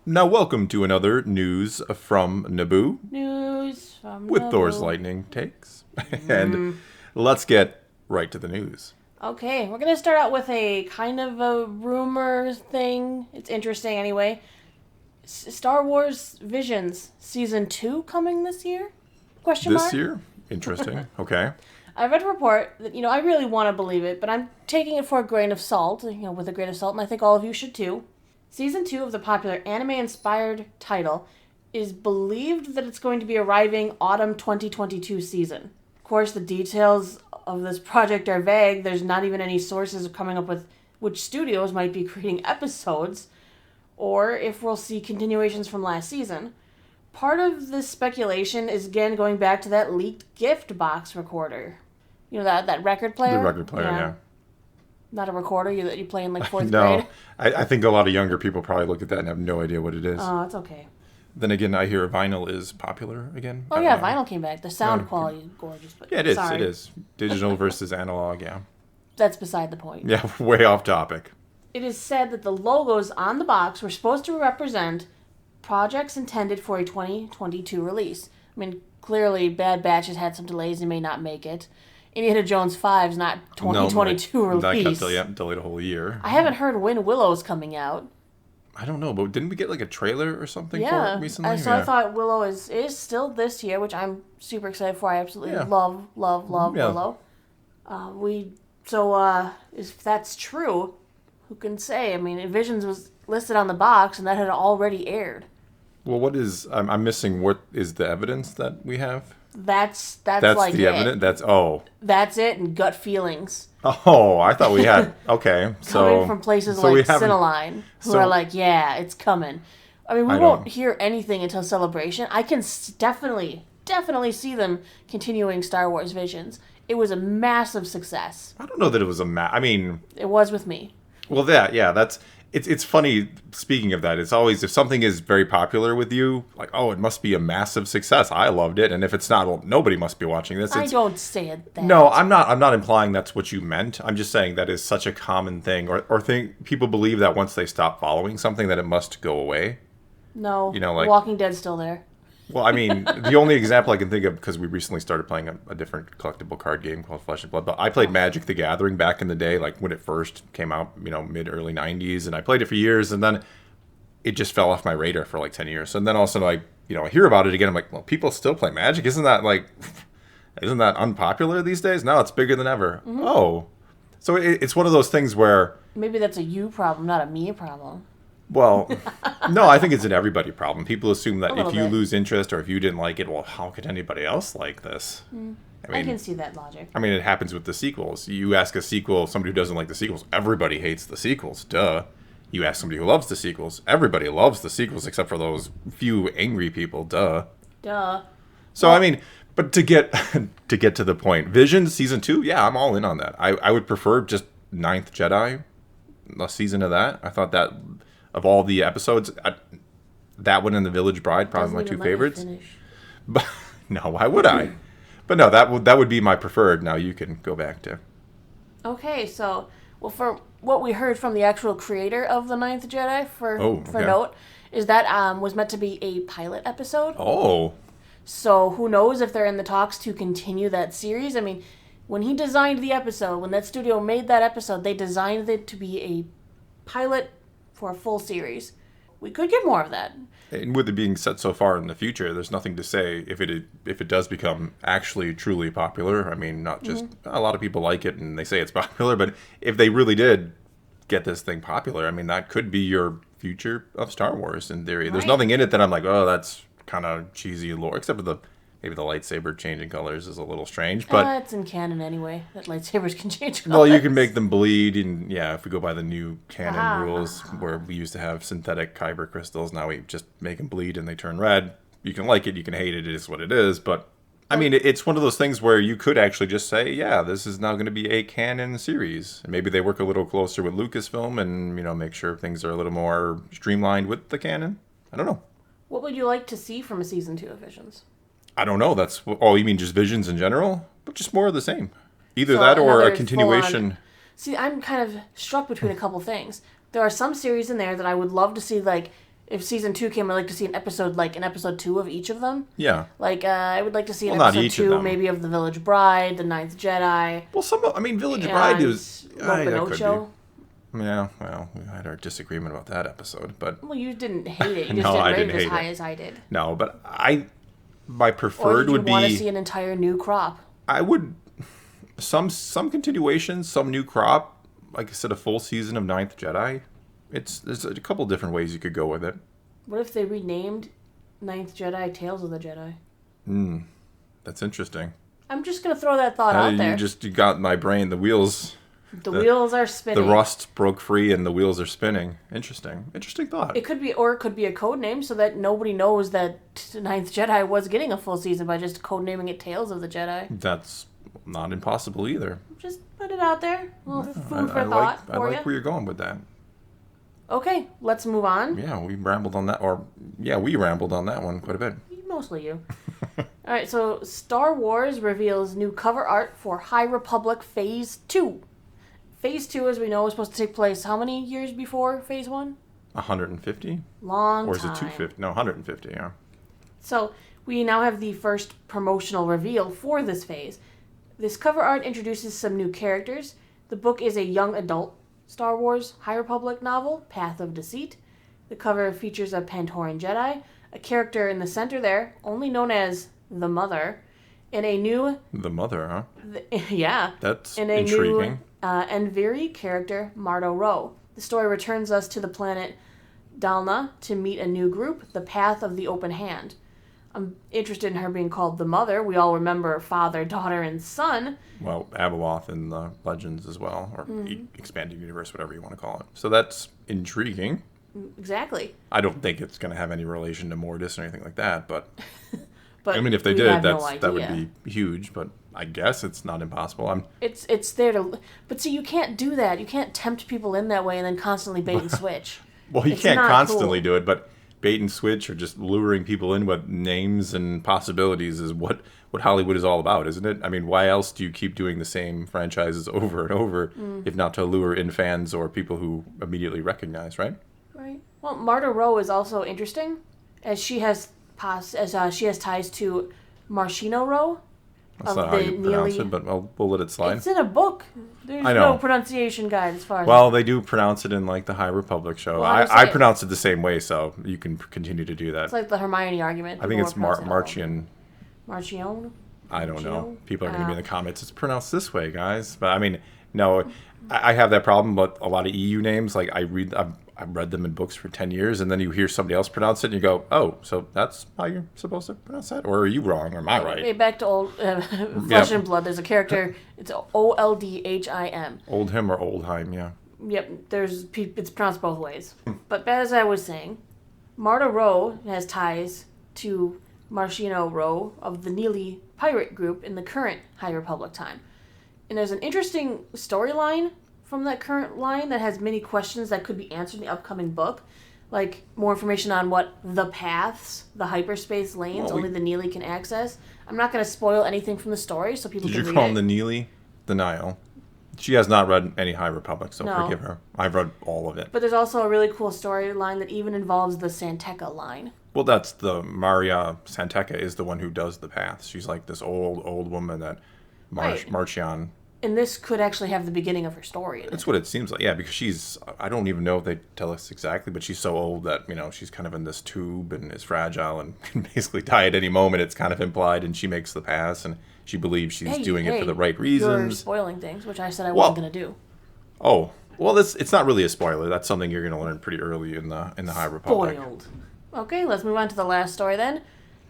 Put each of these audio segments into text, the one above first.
Now, welcome to another news from Naboo News from with Thor's Naboo. lightning takes. And let's get right to the news. Okay, we're gonna start out with a kind of a rumor thing. It's interesting anyway. Star Wars Visions Season 2 coming this year? Question This mark? year? Interesting. Okay. I read a report that, I really want to believe it, but I'm taking it for a grain of salt, with a grain of salt, and I think all of you should too. Season 2 of the popular anime-inspired title is believed that it's going to be arriving autumn 2022 season. Of course, the details of this project are vague. There's not even any sources coming up with which studios might be creating episodes, or if we'll see continuations from last season. Part of this speculation is again going back to that leaked gift box recorder. You know, that record player? The record player, yeah. Not a recorder that you play in like fourth No, grade? I think a lot of younger people probably look at that and have no idea what it is. Oh, it's okay. Then again, I hear vinyl is popular again. Oh, I yeah, don't know. vinyl came back. The sound quality is gorgeous. But Yeah, it is. sorry. It is. Digital versus analog, yeah. That's beside the point. Yeah, way off topic. It is said that the logos on the box were supposed to represent projects intended for a 2022 release. I mean, clearly Bad Batch has had some delays and may not make it. Indiana Jones 5's not 2022 release. That kept delayed a whole year. I haven't heard when Willow's coming out. I don't know, but didn't we get like a trailer or something for Yeah. it recently? So I thought Willow is still this year, which I'm super excited for. I absolutely Yeah. love Yeah. Willow. If that's true, who can say? I mean, Visions was listed on the box, and that had already aired. Well, what is I'm missing? What is the evidence that we have? That's That's like the it. evidence. That's it, and gut feelings I thought we had okay. So coming from places so we like haven't- Cineline, who so- are like, yeah, it's coming. I mean, we I won't don't- hear anything until Celebration. I can definitely see them continuing Star Wars Visions. It was a massive success. I don't know that it was I mean, It was with me. well, that's it's funny. Speaking of that, it's always if something is very popular with you, like it must be a massive success. I loved it, and if it's not, well, nobody must be watching this. I don't say it that. No, I'm not implying that's what you meant. I'm just saying that is such a common thing, or think people believe that once they stop following something, that it must go away. No, like- Walking Dead's still there. Well, I mean, the only example I can think of, because we recently started playing a different collectible card game called Flesh and Blood, but I played Magic the Gathering back in the day, like when it first came out, mid-early 90s, and I played it for years, and then it just fell off my radar for like 10 years. And then all of a sudden, I hear about it again, I'm like, well, people still play Magic? Isn't that unpopular these days? No, it's bigger than ever. Mm-hmm. Oh. So it's one of those things where... Maybe that's a you problem, not a me problem. Well, no, I think it's an everybody problem. People assume that A if little you bit. lose interest or if you didn't like it, well, how could anybody else like this? I can see that logic. I mean, it happens with the sequels. You ask a sequel, somebody who doesn't like the sequels, everybody hates the sequels. Duh. You ask somebody who loves the sequels, everybody loves the sequels except for those few angry people. Duh. Duh. So, I mean, but to get to the point, Vision Season 2, yeah, I'm all in on that. I would prefer just Ninth Jedi, a season of that. I thought that... Of all the episodes, that one and The Village Bride, probably my Doesn't two even let me favorites. finish. But no, why would I? But no, that would be my preferred. Now you can go back to. Okay, so for what we heard from the actual creator of the Ninth Jedi, for okay. note, is that was meant to be a pilot episode. Oh, So who knows if they're in the talks to continue that series? I mean, when he designed the episode, when that studio made that episode, they designed it to be a pilot for a full series. We could get more of that. and with it being set so far in the future, there's nothing to say if it does become actually truly popular. I mean, not just a lot of people like it and they say it's popular, but if they really did get this thing popular, I mean, that could be your future of Star Wars in theory. There's Right. nothing in it that I'm like, oh, that's kind of cheesy lore, except for maybe the lightsaber changing colors is a little strange, but It's in canon anyway, that lightsabers can change colors. well, you can make them bleed, and yeah, if we go by the new canon Ah. rules, where we used to have synthetic kyber crystals, now we just make them bleed and they turn red. You can like it, you can hate it, it is what it is, but I mean, it's one of those things where you could actually just say, yeah, this is now going to be a canon series. And maybe they work a little closer with Lucasfilm and, make sure things are a little more streamlined with the canon. I don't know. What would you like to see from a season 2 of Visions? I don't know. You mean just Visions in general? But just more of the same. Either So that or another a continuation. See, I'm kind of struck between a couple things. There are some series in there that I would love to see, like, if season 2 came, I'd like to see an episode, like an episode 2 of each of them. Yeah. Like, I would like to see an Well, not episode each of 2, them. maybe of The Village Bride, The Ninth Jedi. Well, Village Bride is... Rope and Ocho. Yeah, well, we had our disagreement about that episode, but... Well, you didn't hate it. You No, just I didn't didn't rate it as hate high it. as I did. No, but my Or preferred did you would want to be... see an entire new crop? I would... Some continuations, some new crop. Like I said, a full season of Ninth Jedi. There's a couple different ways you could go with it. What if they renamed Ninth Jedi Tales of the Jedi? That's interesting. I'm just going to throw that thought out there. You got my brain. The wheels... The wheels are spinning. The rust broke free and the wheels are spinning. Interesting thought. It could be a code name so that nobody knows that Ninth Jedi was getting a full season by just codenaming it Tales of the Jedi. That's not impossible either. Just put it out there. A little food for I thought like for where you. you're going with that. Okay, let's move on. Yeah, we rambled on that one quite a bit. Mostly you. Alright, so Star Wars reveals new cover art for High Republic Phase 2. Phase 2, as we know, is supposed to take place how many years before Phase 1? 150? Long time. Or is it 250? No, 150, yeah. So, we now have the first promotional reveal for this phase. This cover art introduces some new characters. The book is a young adult Star Wars High Republic novel, Path of Deceit. The cover features a Pantoran Jedi, a character in the center there, only known as the Mother, and a new... The Mother, huh? Yeah. That's and a intriguing. New Enviri character, Mardo Ro. The story returns us to the planet Dalna to meet a new group, the Path of the Open Hand. I'm interested in her being called the Mother. We all remember father, daughter, and son. Well, Abeloth in the Legends as well, or Expanded Universe, whatever you want to call it. So that's intriguing. Exactly. I don't think it's going to have any relation to Mortis or anything like that, but... But I mean, if they we did, have no that would idea. be huge, but I guess it's not impossible. It's there to... But see, you can't do that. You can't tempt people in that way and then constantly bait and switch. Well, you It's can't not constantly cool. do it, but bait and switch or just luring people in with names and possibilities is what Hollywood is all about, isn't it? I mean, why else do you keep doing the same franchises over and over, if not to lure in fans or people who immediately recognize, right? Right. Well, Marta Rowe is also interesting, as she has ties to Marshino Rowe. That's Of not how the you pronounce Neely- it, but we'll let it slide. It's in a book. There's I know. no pronunciation guide as far as... Well, they do pronounce it in, like, the High Republic show. Well, I understand. pronounce it the same way, so you can continue to do that. It's like the Hermione argument. I think it's People pronounce it all. Marchian. Marchione? I don't know. Marchino? People are going to be in the comments. It's pronounced this way, guys. But I mean, no, I have that problem. But a lot of EU names, like I've read them in books for 10 years, and then you hear somebody else pronounce it, and you go, "Oh, so that's how you're supposed to pronounce that?" Or are you wrong? Or am I right? Okay, back to old Flesh and Blood. There's a character. It's Oldhim. Oldhim or Oldheim, yeah. Yep. It's pronounced both ways. But as I was saying, Marta Rowe has ties to Marshino Rowe of the Neely pirate group in the current High Republic time. And there's an interesting storyline from that current line that has many questions that could be answered in the upcoming book. Like, more information on what the paths, the hyperspace lanes, Well, only the Neely can access. I'm not going to spoil anything from the story so people Did can you read call it. him the Neely? The Nile. She has not read any High Republic, so No. forgive her. I've read all of it. But there's also a really cool storyline that even involves the Santeca line. Well, that's the Maria Santeca is the one who does the paths. She's like this old woman that Right. Marchion. And this could actually have the beginning of her story in it. That's what it seems like. Yeah, because I don't even know if they tell us exactly, but she's so old that, she's kind of in this tube and is fragile and can basically die at any moment. It's kind of implied, and she makes the pass, and she believes she's doing it for the right You're reasons. spoiling things, which I said I wasn't going to do. Oh, well, it's not really a spoiler. That's something you're going to learn pretty early in the High Republic. Spoiled. Okay, let's move on to the last story then.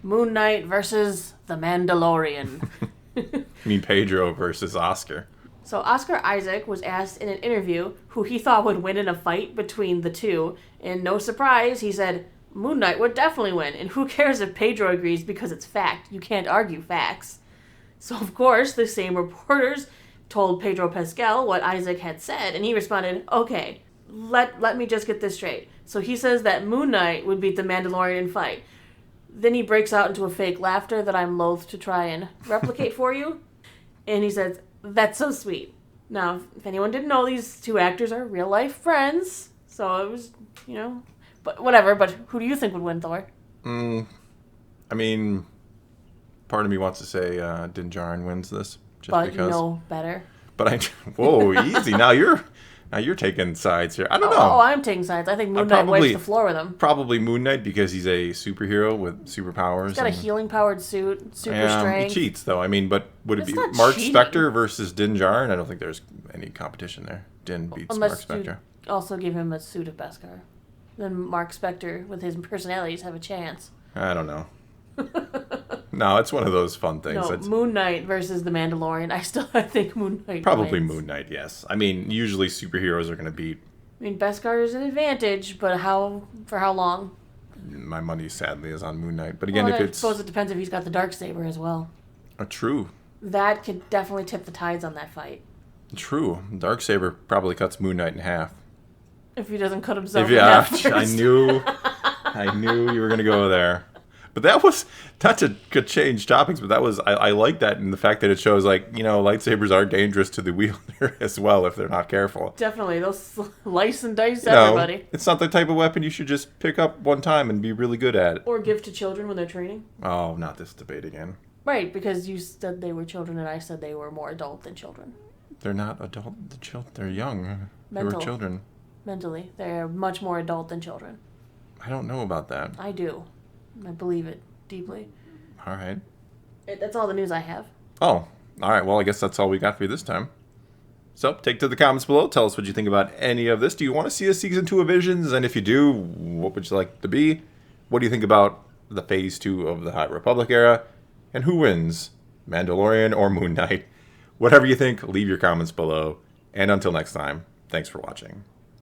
Moon Knight versus the Mandalorian. I mean, Pedro versus Oscar. So Oscar Isaac was asked in an interview who he thought would win in a fight between the two, and no surprise, he said, Moon Knight would definitely win, and who cares if Pedro agrees because it's fact. You can't argue facts. So of course, the same reporters told Pedro Pascal what Isaac had said, and he responded, okay, let me just get this straight. So he says that Moon Knight would beat the Mandalorian in fight. Then he breaks out into a fake laughter that I'm loath to try and replicate for you. And he says, that's so sweet. Now, if anyone didn't know, these two actors are real-life friends. So it was, But whatever. But who do you think would win, Thor? I mean, part of me wants to say Din Djarin wins this, just But because. you know better. But whoa, easy. Now you're taking sides here. I don't know. Oh, I'm taking sides. I think Moon Knight wipes the floor with him. Probably Moon Knight because he's a superhero with superpowers. He's got a healing-powered suit, super Yeah, strength. he cheats though. I mean, but would it It's be not Mark cheating. Spector versus Din Djarin? I don't think there's any competition there. Din beats Mark Unless Spector. you also give him a suit of Beskar. Then Mark Spector, with his personalities, have a chance. I don't know. No, it's one of those fun things. No, Moon Knight versus the Mandalorian. I think Moon Knight Probably wins. Moon Knight, yes. I mean, usually superheroes are going to beat. I mean, Beskar is an advantage, but for how long? My money, sadly, is on Moon Knight. But again, Well, if I it's suppose it depends if he's got the Darksaber as well. True, That could definitely tip the tides on that fight. true, Darksaber probably cuts Moon Knight in half. If he doesn't cut himself in Yeah, half first. I knew you were going to go there. But that was not to change topics, but that was I like that in the fact that it shows lightsabers are dangerous to the wielder as well if they're not careful. Definitely, they'll slice and dice You know, everybody. it's not the type of weapon you should just pick up one time and be really good at it. Or give to children when they're training. Oh, not this debate again. Right, because you said they were children and I said they were more adult than children. They're not adult. They're young. They Mental. were children. Mentally, they're much more adult than children. I don't know about that. I do. I believe it deeply. All right. That's all the news I have. Oh, all right. Well, I guess that's all we got for you this time. So, take to the comments below. Tell us what you think about any of this. Do you want to see a season 2 of Visions? And if you do, what would you like it to be? What do you think about the Phase 2 of the High Republic era? And who wins, Mandalorian or Moon Knight? Whatever you think, leave your comments below. And until next time, thanks for watching.